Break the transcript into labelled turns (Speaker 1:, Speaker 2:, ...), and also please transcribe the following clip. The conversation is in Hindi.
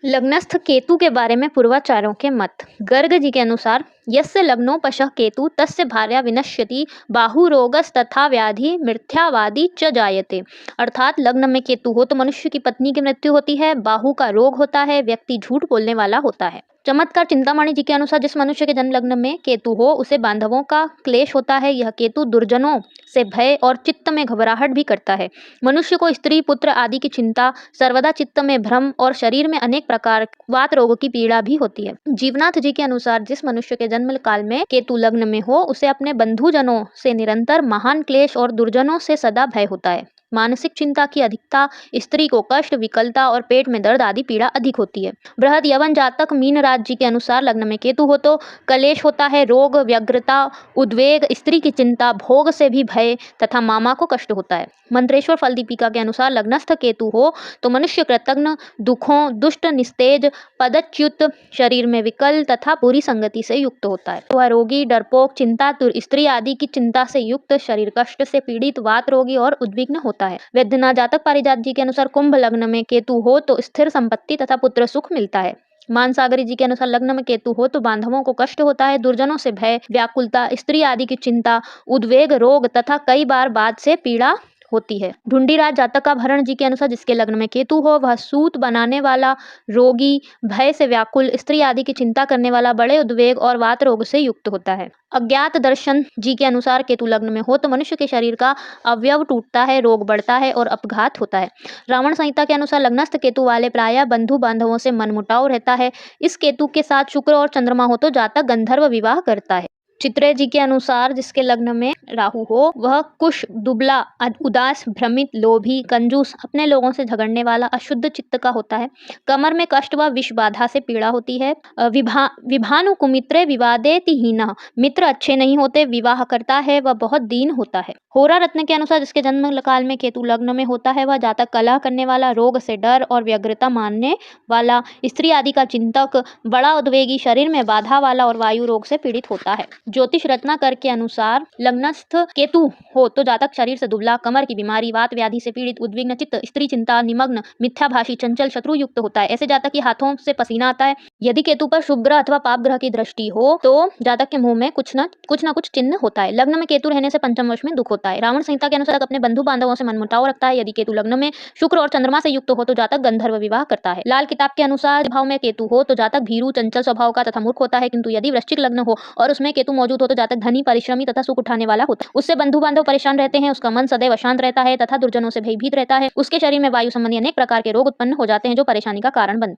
Speaker 1: लग्नस्थ केतु के बारे में पूर्वाचार्यों के मत। गर्ग जी के अनुसार यस्य लग्नो पशः केतु तस्य भार्या विनश्यति बाहुरोगस्तथा व्याधि मिथ्यावादी च जायते। अर्थात लग्न में केतु हो तो मनुष्य की पत्नी की मृत्यु होती है, बाहु का रोग होता है, व्यक्ति झूठ बोलने वाला होता है। चमत्कार चिंतामणि जी के अनुसार जिस मनुष्य के जन्म लग्न में केतु हो उसे बांधवों का क्लेश होता है। यह केतु दुर्जनों से भय और चित्त में घबराहट भी करता है। मनुष्य को स्त्री पुत्र आदि की चिंता, सर्वदा चित्त में भ्रम और शरीर में अनेक प्रकार वात रोगों की पीड़ा भी होती है। जीवनाथ जी के अनुसार जिस मनुष्य के जन्म काल में केतु लग्न में हो उसे अपने बंधुजनों से निरंतर महान क्लेश और दुर्जनों से सदा भय होता है। मानसिक चिंता की अधिकता, स्त्री को कष्ट, विकलता और पेट में दर्द आदि पीड़ा अधिक होती है। बृहद यवन जातक मीन राज जी के अनुसार लग्न में केतु हो तो कलेश होता है, रोग, व्यग्रता, उद्वेग, स्त्री की चिंता, भोग से भी भय तथा मामा को कष्ट होता है। मंत्रेश्वर फल दीपिका के अनुसार लग्नस्थ केतु हो तो मनुष्य कृतघ्न, दुखों, दुष्ट, निस्तेज, पदच्युत, शरीर में विकल तथा बुरी संगति से युक्त होता है। वह रोगी, डरपोक, चिंतातुर, स्त्री आदि की चिंता से युक्त, शरीर कष्ट से पीड़ित, वात रोगी और उद्विग्न होता है। वैद्यनाथ जातक पारिजात जी के अनुसार कुंभ लग्न में केतु हो तो स्थिर संपत्ति तथा पुत्र सुख मिलता है। मानसागरी जी के अनुसार लग्न में केतु हो तो बांधवों को कष्ट होता है, दुर्जनों से भय, व्याकुलता, स्त्री आदि की चिंता, उद्वेग, रोग तथा कई बार बाद से पीड़ा होती है। ढूंढीराज जातक का भरण जी के अनुसार जिसके लग्न में केतु हो वह सूत बनाने वाला, रोगी, भय से व्याकुल, स्त्री आदि की चिंता करने वाला, बड़े उद्वेग और वात रोग से युक्त होता है। अज्ञात दर्शन जी के अनुसार केतु लग्न में हो तो मनुष्य के शरीर का अवयव टूटता है, रोग बढ़ता है और अपघात होता है। रावण संहिता के अनुसार लग्नस्थ केतु वाले प्रायः बंधु बांधवों से मनमुटाव रहता है। इस केतु के साथ शुक्र और चंद्रमा हो तो जातक गंधर्व विवाह करता है। चित्रे जी के अनुसार जिसके लग्न में राहु हो वह कुश, दुबला, उदास, भ्रमित, लोभी, कंजूस, अपने लोगों से झगड़ने वाला, अशुद्ध चित्त का होता है। कमर में कष्ट व विष बाधा से पीड़ा होती है। विभानु कुमित्रे विवादेति हीना, मित्र अच्छे नहीं होते, विवाह करता है वह बहुत दीन होता है। होरा रत्न के अनुसार जिसके जन्म काल में केतु लग्न में होता है वह जातक कलह करने वाला, रोग से डर और व्यग्रता मानने वाला, स्त्री आदि का चिंतक, बड़ा उद्वेगी, शरीर में बाधा वाला और वायु रोग से पीड़ित होता है। ज्योतिष रत्नाकर के अनुसार लग्नस्थ केतु हो तो जातक शरीर से दुबला, कमर की बीमारी, वात व्याधि से पीड़ित, उद्विग्न चित्त, स्त्री चिंता, निमग्न, मिथ्याभाषी, चंचल, शत्रु युक्त होता है। ऐसे जातक के हाथों से पसीना आता है। यदि केतु पर शुभ ग्रह अथवा पाप ग्रह की दृष्टि हो तो जातक के मुंह में कुछ न कुछ चिन्ह होता है। लग्न में केतु रहने से पंचम वर्ष में दुख होता है। रावण संहिता के अनुसार अपने बंधु बांधवों से मनमुटाव रखता है। यदि केतु लग्न में शुक्र और चंद्रमा से युक्त हो तो जातक गंधर्व विवाह करता है। लाल किताब के अनुसार भाव में केतु हो तो जातक भीरू, चंचल स्वभाव का तथा मूर्ख होता है। किंतु यदि वृश्चिक लग्न हो और उसमें केतु मौजूद हो तो जातक धनी, परिश्रमी तथा सुख उठाने वाला होता है। उससे बंधु बांधव परेशान रहते हैं, उसका मन सदैव अशांत रहता है तथा दुर्जनों से भयभीत रहता है। उसके शरीर में वायु संबंधी अनेक प्रकार के रोग उत्पन्न हो जाते हैं जो परेशानी का कारण बनते हैं।